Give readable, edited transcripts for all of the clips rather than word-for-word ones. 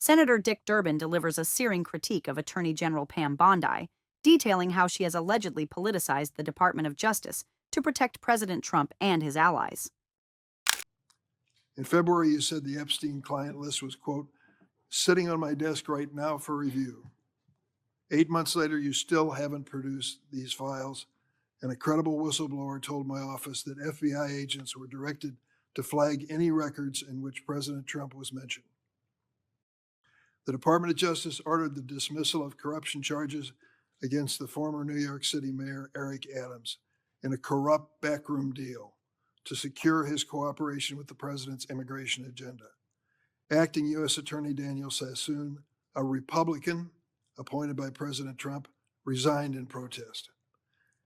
Senator Dick Durbin delivers a searing critique of Attorney General Pam Bondi, detailing how she has allegedly politicized the Department of Justice to protect President Trump and his allies. In February, you said the Epstein client list was, quote, sitting on my desk right now for review. 8 months later, you still haven't produced these files, and a credible whistleblower told my office that FBI agents were directed to flag any records in which President Trump was mentioned. The Department of Justice ordered the dismissal of corruption charges against the former New York City Mayor Eric Adams in a corrupt backroom deal to secure his cooperation with the president's immigration agenda. Acting U.S. Attorney Daniel Sassoon, a Republican appointed by President Trump, resigned in protest.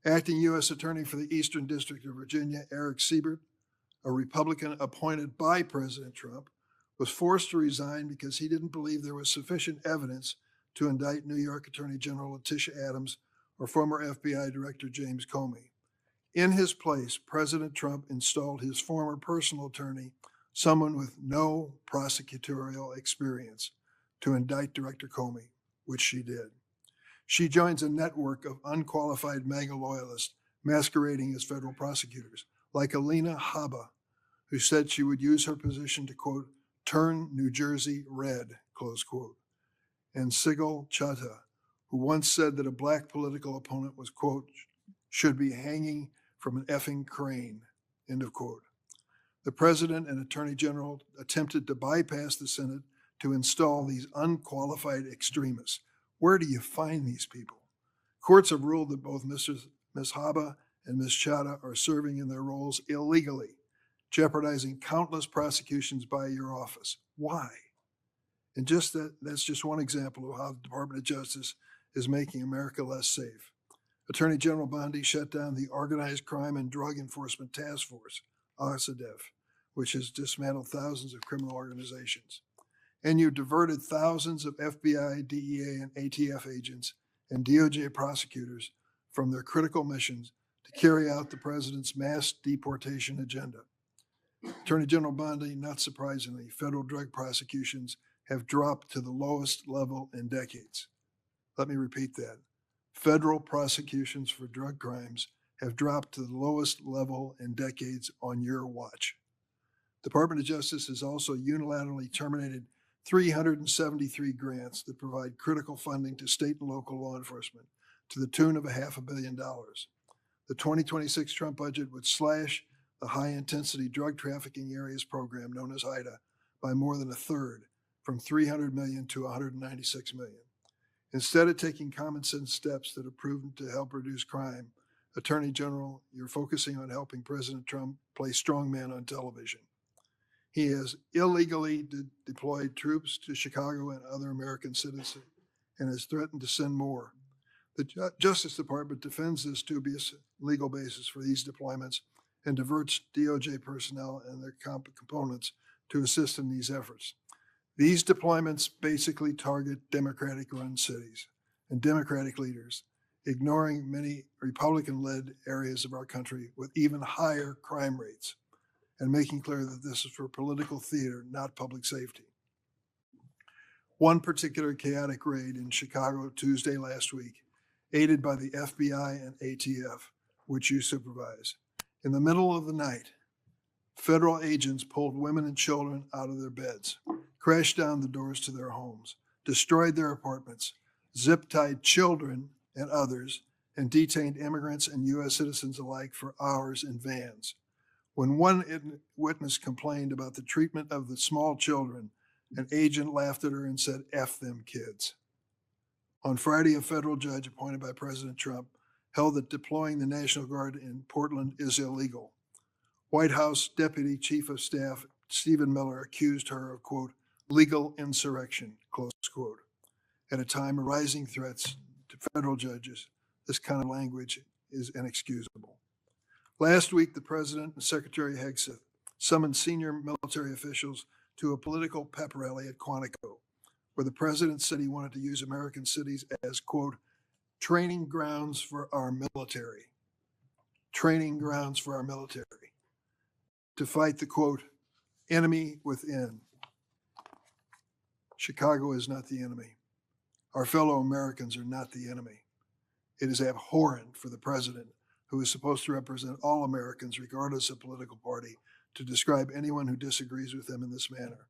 Acting U.S. Attorney for the Eastern District of Virginia, Eric Siebert, a Republican appointed by President Trump, was forced to resign because he didn't believe there was sufficient evidence to indict New York Attorney General Letitia Adams or former FBI Director James Comey. In his place, President Trump installed his former personal attorney, someone with no prosecutorial experience, to indict Director Comey, which she did. She joins a network of unqualified MAGA loyalists masquerading as federal prosecutors, like Alina Habba, who said she would use her position to, quote, turn New Jersey red, close quote, and Sigal Chattah, who once said that a black political opponent was, quote, should be hanging from an effing crane, end of quote. The president and attorney general attempted to bypass the Senate to install these unqualified extremists. Where do you find these people? Courts have ruled that both Ms. Habba and Ms. Chattah are serving in their roles illegally, jeopardizing countless prosecutions by your office. Why? And that's just one example of how the Department of Justice is making America less safe. Attorney General Bondi shut down the Organized Crime and Drug Enforcement Task Force, OSADEF, which has dismantled thousands of criminal organizations. And you diverted thousands of FBI, DEA, and ATF agents and DOJ prosecutors from their critical missions to carry out the president's mass deportation agenda. Attorney General Bondi, not surprisingly, federal drug prosecutions have dropped to the lowest level in decades. Let me repeat that. Federal prosecutions for drug crimes have dropped to the lowest level in decades on your watch. The Department of Justice has also unilaterally terminated 373 grants that provide critical funding to state and local law enforcement to the tune of $500 million. The 2026 Trump budget would slash the high-intensity drug trafficking areas program known as IDA by more than a third, from $300 million to $196 million. Instead of taking common sense steps that have proven to help reduce crime, Attorney General, you're focusing on helping President Trump play strongman on television. He has illegally deployed troops to Chicago and other American cities and has threatened to send more. The Justice Department defends this dubious legal basis for these deployments and diverts DOJ personnel and their components to assist in these efforts. These deployments basically target Democratic-run cities and Democratic leaders, ignoring many Republican-led areas of our country with even higher crime rates, and making clear that this is for political theater, not public safety. One particular chaotic raid in Chicago Tuesday last week, aided by the FBI and ATF, which you supervise. In the middle of the night, federal agents pulled women and children out of their beds, crashed down the doors to their homes, destroyed their apartments, zip-tied children and others, and detained immigrants and U.S. citizens alike for hours in vans. When one witness complained about the treatment of the small children, an agent laughed at her and said, F them kids. On Friday, a federal judge appointed by President Trump held that deploying the National Guard in Portland is illegal. White House Deputy Chief of Staff Stephen Miller accused her of, quote, legal insurrection, close quote. At a time of rising threats to federal judges, this kind of language is inexcusable. Last week, the President and Secretary Hegseth summoned senior military officials to a political pep rally at Quantico, where the President said he wanted to use American cities as, quote, training grounds for our military. Training grounds for our military. To fight the, quote, enemy within. Chicago is not the enemy. Our fellow Americans are not the enemy. It is abhorrent for the president, who is supposed to represent all Americans regardless of political party, to describe anyone who disagrees with them in this manner.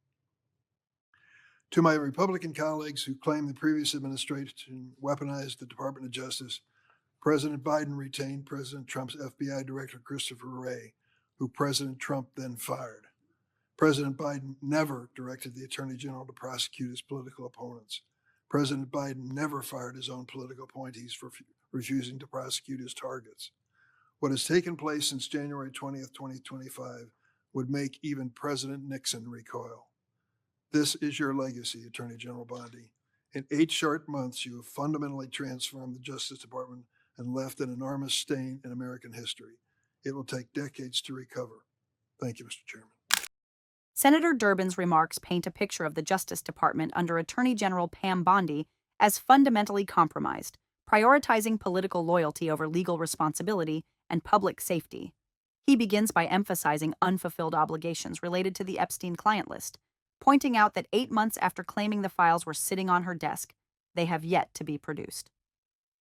To my Republican colleagues who claim the previous administration weaponized the Department of Justice, President Biden retained President Trump's FBI Director Christopher Wray, who President Trump then fired. President Biden never directed the Attorney General to prosecute his political opponents. President Biden never fired his own political appointees for refusing to prosecute his targets. What has taken place since January 20th, 2025 would make even President Nixon recoil. This is your legacy, Attorney General Bondi. In 8 short months, you have fundamentally transformed the Justice Department and left an enormous stain in American history. It will take decades to recover. Thank you, Mr. Chairman. Senator Durbin's remarks paint a picture of the Justice Department under Attorney General Pam Bondi as fundamentally compromised, prioritizing political loyalty over legal responsibility and public safety. He begins by emphasizing unfulfilled obligations related to the Epstein client list, pointing out that 8 months after claiming the files were sitting on her desk, they have yet to be produced.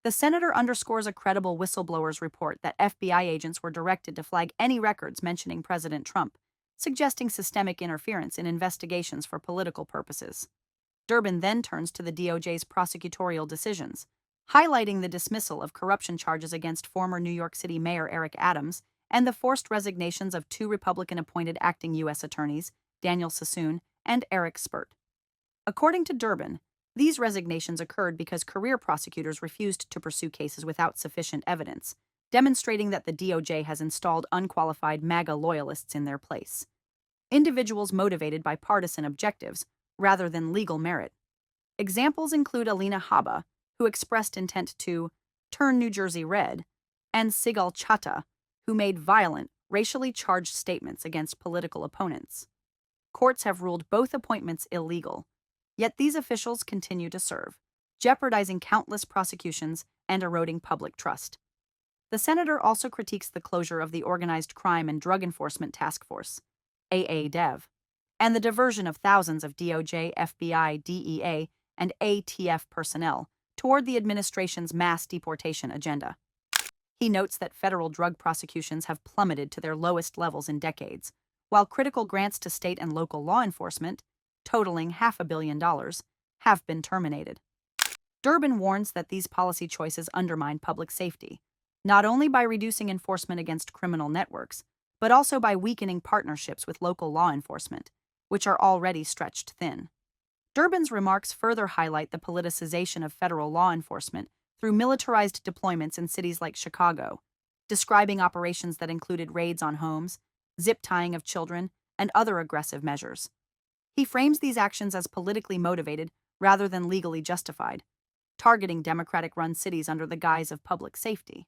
The senator underscores a credible whistleblower's report that FBI agents were directed to flag any records mentioning President Trump, suggesting systemic interference in investigations for political purposes. Durbin then turns to the DOJ's prosecutorial decisions, highlighting the dismissal of corruption charges against former New York City Mayor Eric Adams and the forced resignations of 2 Republican-appointed acting U.S. attorneys, Daniel Sassoon and Eric Spurt. According to Durbin, these resignations occurred because career prosecutors refused to pursue cases without sufficient evidence, demonstrating that the DOJ has installed unqualified MAGA loyalists in their place. Individuals motivated by partisan objectives rather than legal merit. Examples include Alina Habba, who expressed intent to turn New Jersey red, and Sigal Chattah, who made violent, racially charged statements against political opponents. Courts have ruled both appointments illegal, yet these officials continue to serve, jeopardizing countless prosecutions and eroding public trust. The senator also critiques the closure of the Organized Crime and Drug Enforcement Task Force, AA-DEV, and the diversion of thousands of DOJ, FBI, DEA, and ATF personnel toward the administration's mass deportation agenda. He notes that federal drug prosecutions have plummeted to their lowest levels in decades, while critical grants to state and local law enforcement, totaling $500 million, have been terminated. Durbin warns that these policy choices undermine public safety, not only by reducing enforcement against criminal networks, but also by weakening partnerships with local law enforcement, which are already stretched thin. Durbin's remarks further highlight the politicization of federal law enforcement through militarized deployments in cities like Chicago, describing operations that included raids on homes, zip-tying of children, and other aggressive measures. He frames these actions as politically motivated rather than legally justified, targeting Democratic-run cities under the guise of public safety.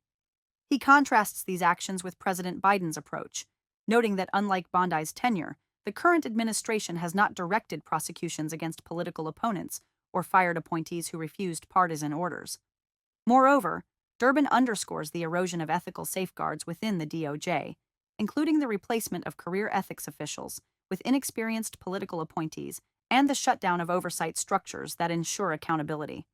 He contrasts these actions with President Biden's approach, noting that unlike Bondi's tenure, the current administration has not directed prosecutions against political opponents or fired appointees who refused partisan orders. Moreover, Durbin underscores the erosion of ethical safeguards within the DOJ, including the replacement of career ethics officials with inexperienced political appointees and the shutdown of oversight structures that ensure accountability.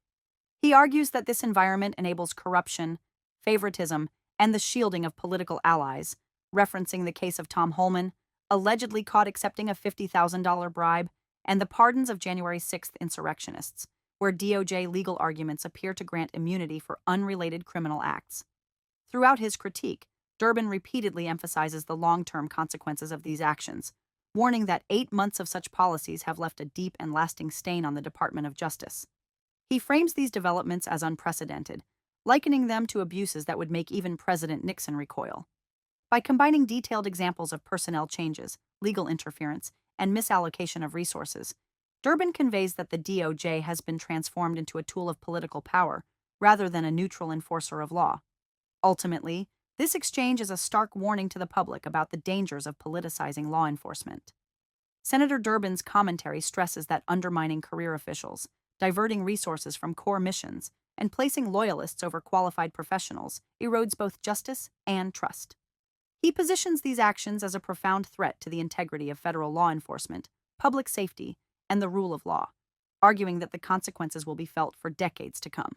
He argues that this environment enables corruption, favoritism, and the shielding of political allies, referencing the case of Tom Holman, allegedly caught accepting a $50,000 bribe, and the pardons of January 6th insurrectionists, where DOJ legal arguments appear to grant immunity for unrelated criminal acts. Throughout his critique, Durbin repeatedly emphasizes the long-term consequences of these actions, warning that 8 months of such policies have left a deep and lasting stain on the Department of Justice. He frames these developments as unprecedented, likening them to abuses that would make even President Nixon recoil. By combining detailed examples of personnel changes, legal interference, and misallocation of resources, Durbin conveys that the DOJ has been transformed into a tool of political power rather than a neutral enforcer of law. Ultimately, this exchange is a stark warning to the public about the dangers of politicizing law enforcement. Senator Durbin's commentary stresses that undermining career officials, diverting resources from core missions, and placing loyalists over qualified professionals erodes both justice and trust. He positions these actions as a profound threat to the integrity of federal law enforcement, public safety, and the rule of law, arguing that the consequences will be felt for decades to come.